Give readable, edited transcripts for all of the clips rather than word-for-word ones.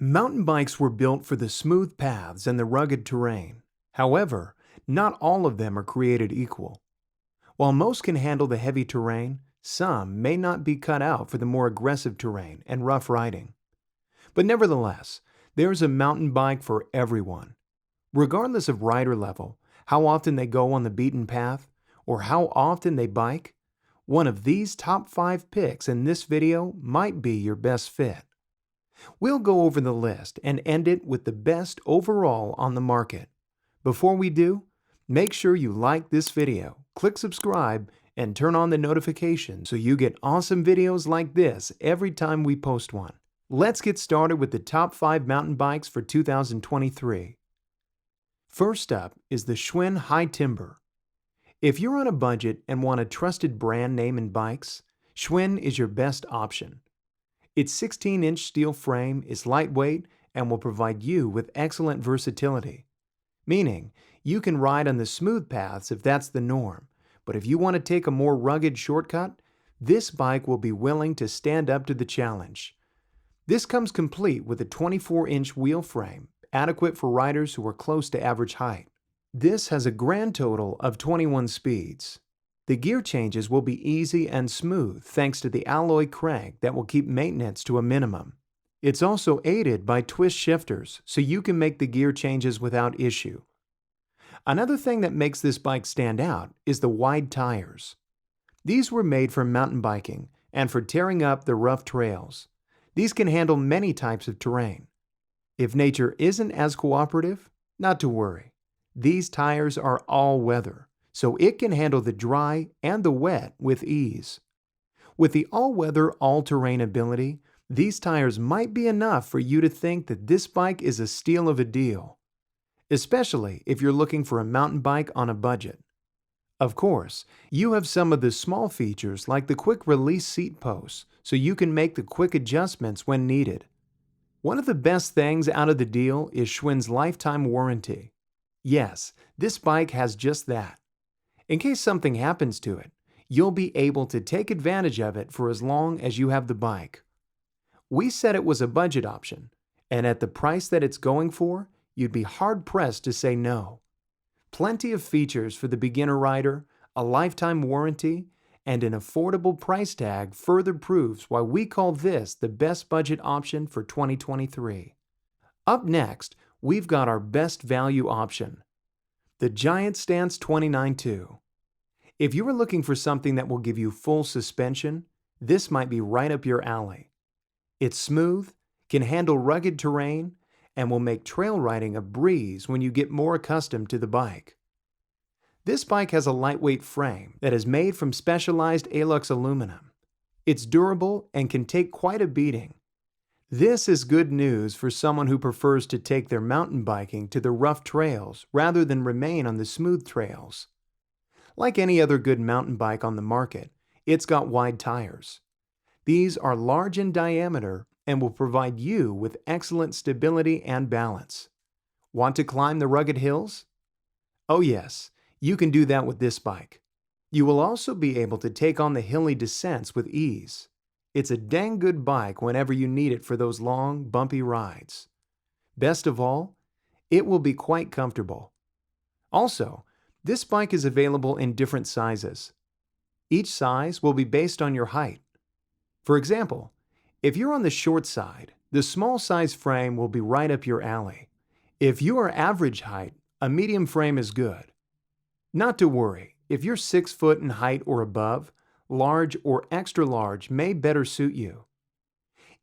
Mountain bikes were built for the smooth paths and the rugged terrain. However, not all of them are created equal. While most can handle the heavy terrain, some may not be cut out for the more aggressive terrain and rough riding. But nevertheless, there's a mountain bike for everyone. Regardless of rider level, how often they go on the beaten path, or how often they bike, one of these top 5 picks in this video might be your best fit. We'll go over the list and end it with the best overall on the market. Before we do, make sure you like this video, click subscribe, and turn on the notifications so you get awesome videos like this every time we post one. Let's get started with the top 5 mountain bikes for 2023. First up is the Schwinn High Timber. If you're on a budget and want a trusted brand name in bikes, Schwinn is your best option. Its 16-inch steel frame is lightweight and will provide you with excellent versatility, meaning you can ride on the smooth paths if that's the norm, but if you want to take a more rugged shortcut, this bike will be willing to stand up to the challenge. This comes complete with a 24-inch wheel frame, adequate for riders who are close to average height. This has a grand total of 21 speeds. The gear changes will be easy and smooth thanks to the alloy crank that will keep maintenance to a minimum. It's also aided by twist shifters, so you can make the gear changes without issue. Another thing that makes this bike stand out is the wide tires. These were made for mountain biking and for tearing up the rough trails. These can handle many types of terrain. If nature isn't as cooperative, not to worry. These tires are all-weather, so it can handle the dry and the wet with ease. With the all-weather, all-terrain ability, these tires might be enough for you to think that this bike is a steal of a deal, especially if you're looking for a mountain bike on a budget. Of course, you have some of the small features like the quick-release seat posts, so you can make the quick adjustments when needed. One of the best things out of the deal is Schwinn's lifetime warranty. Yes, this bike has just that. In case something happens to it, you'll be able to take advantage of it for as long as you have the bike. We said it was a budget option, and at the price that it's going for, you'd be hard-pressed to say no. Plenty of features for the beginner rider, a lifetime warranty, and an affordable price tag further proves why we call this the best budget option for 2023. Up next, we've got our best value option, the Giant Stance 29.2. If you are looking for something that will give you full suspension, this might be right up your alley. It's smooth, can handle rugged terrain, and will make trail riding a breeze when you get more accustomed to the bike. This bike has a lightweight frame that is made from specialized ALUX aluminum. It's durable and can take quite a beating. This is good news for someone who prefers to take their mountain biking to the rough trails rather than remain on the smooth trails. Like any other good mountain bike on the market, it's got wide tires. These are large in diameter and will provide you with excellent stability and balance. Want to climb the rugged hills? Oh yes, you can do that with this bike. You will also be able to take on the hilly descents with ease. It's a dang good bike whenever you need it for those long, bumpy rides. Best of all, it will be quite comfortable. Also, this bike is available in different sizes. Each size will be based on your height. For example, if you're on the short side, the small size frame will be right up your alley. If you are average height, a medium frame is good. Not to worry, if you're 6 foot in height or above, large or extra large may better suit you.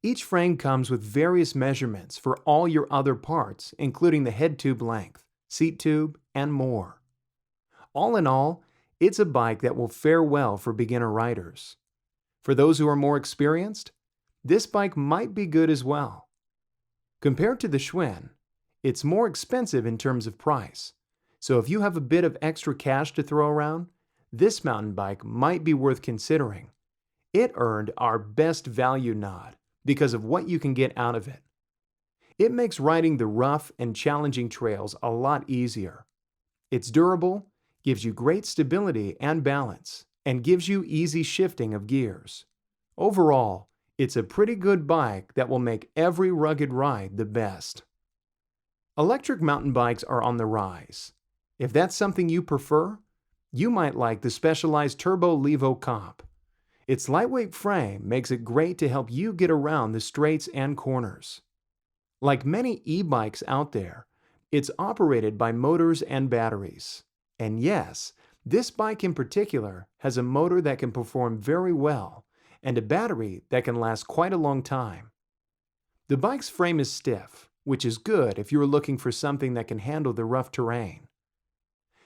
Each frame comes with various measurements for all your other parts, including the head tube length, seat tube, and more. All in all, it's a bike that will fare well for beginner riders. For those who are more experienced, this bike might be good as well. Compared to the Schwinn, it's more expensive in terms of price, so if you have a bit of extra cash to throw around, this mountain bike might be worth considering. It earned our best value nod because of what you can get out of it. It makes riding the rough and challenging trails a lot easier. It's durable, gives you great stability and balance, and gives you easy shifting of gears. Overall, It's a pretty good bike that will make every rugged ride the best. Electric mountain bikes are on the rise. If that's something you prefer, you might like the Specialized Turbo Levo Comp. Its lightweight frame makes it great to help you get around the straights and corners. Like many e-bikes out there, it's operated by motors and batteries. And yes, this bike in particular has a motor that can perform very well and a battery that can last quite a long time. The bike's frame is stiff, which is good if you're looking for something that can handle the rough terrain.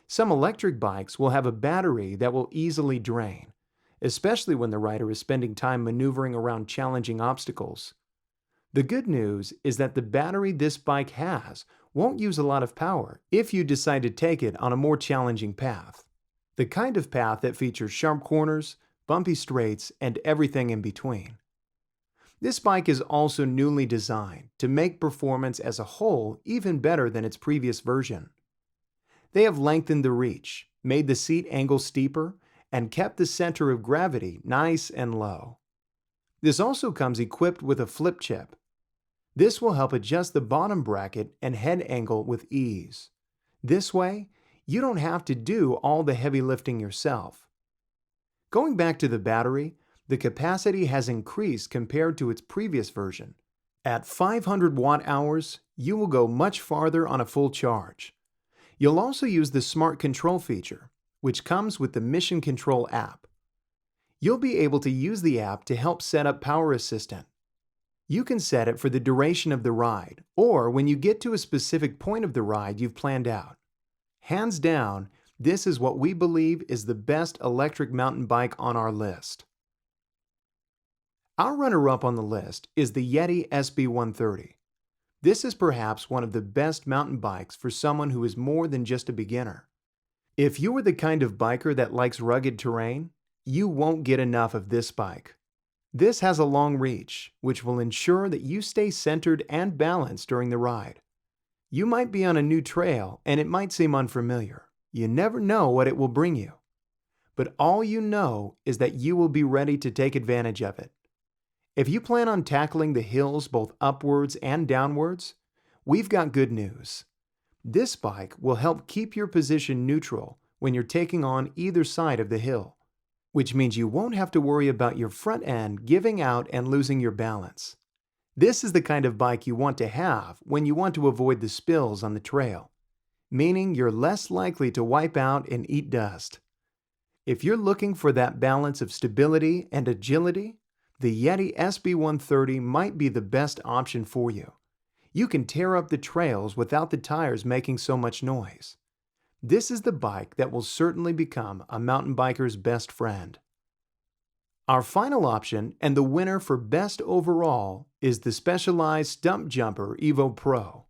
Some electric bikes will have a battery that will easily drain, especially when the rider is spending time maneuvering around challenging obstacles. The good news is that the battery this bike has won't use a lot of power if you decide to take it on a more challenging path. The kind of path that features sharp corners, bumpy straights, and everything in between. This bike is also newly designed to make performance as a whole even better than its previous version. They have lengthened the reach, made the seat angle steeper, and kept the center of gravity nice and low. This also comes equipped with a flip chip. This will help adjust the bottom bracket and head angle with ease. This way, you don't have to do all the heavy lifting yourself. Going back to the battery, the capacity has increased compared to its previous version. At 500 watt-hours, you will go much farther on a full charge. You'll also use the Smart Control feature, which comes with the Mission Control app. You'll be able to use the app to help set up Power Assistant. You can set it for the duration of the ride, or when you get to a specific point of the ride you've planned out. Hands down, this is what we believe is the best electric mountain bike on our list. Our runner-up on the list is the Yeti SB130. This is perhaps one of the best mountain bikes for someone who is more than just a beginner. If you are the kind of biker that likes rugged terrain, you won't get enough of this bike. This has a long reach, which will ensure that you stay centered and balanced during the ride. You might be on a new trail and it might seem unfamiliar. You never know what it will bring you. But all you know is that you will be ready to take advantage of it. If you plan on tackling the hills both upwards and downwards, we've got good news. This bike will help keep your position neutral when you're taking on either side of the hill, which means you won't have to worry about your front end giving out and losing your balance. This is the kind of bike you want to have when you want to avoid the spills on the trail, meaning you're less likely to wipe out and eat dust. If you're looking for that balance of stability and agility, the Yeti SB130 might be the best option for you. You can tear up the trails without the tires making so much noise. This is the bike that will certainly become a mountain biker's best friend. Our final option and the winner for best overall is the Specialized Stumpjumper Evo Pro.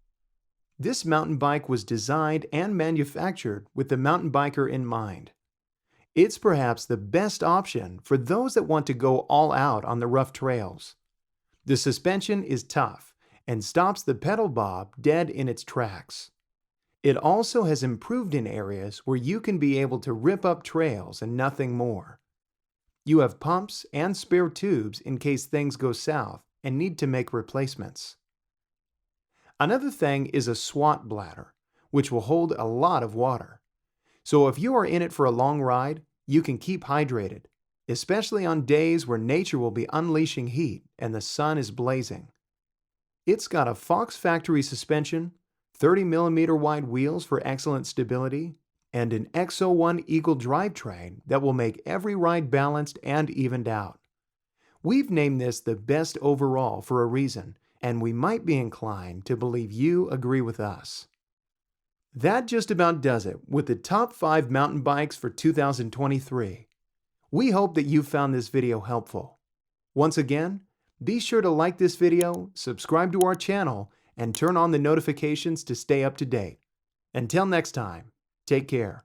This mountain bike was designed and manufactured with the mountain biker in mind. It's perhaps the best option for those that want to go all out on the rough trails. The suspension is tough and stops the pedal bob dead in its tracks. It also has improved in areas where you can be able to rip up trails and nothing more. You have pumps and spare tubes in case things go south and need to make replacements. Another thing is a SWAT bladder, which will hold a lot of water. So if you are in it for a long ride, you can keep hydrated, especially on days where nature will be unleashing heat and the sun is blazing. It's got a Fox factory suspension, 30mm wide wheels for excellent stability, and an X01 Eagle drivetrain that will make every ride balanced and evened out. We've named this the best overall for a reason, and we might be inclined to believe you agree with us. That just about does it with the top 5 mountain bikes for 2023. We hope that you found this video helpful. Once again, be sure to like this video, subscribe to our channel, and turn on the notifications to stay up to date. Until next time, take care.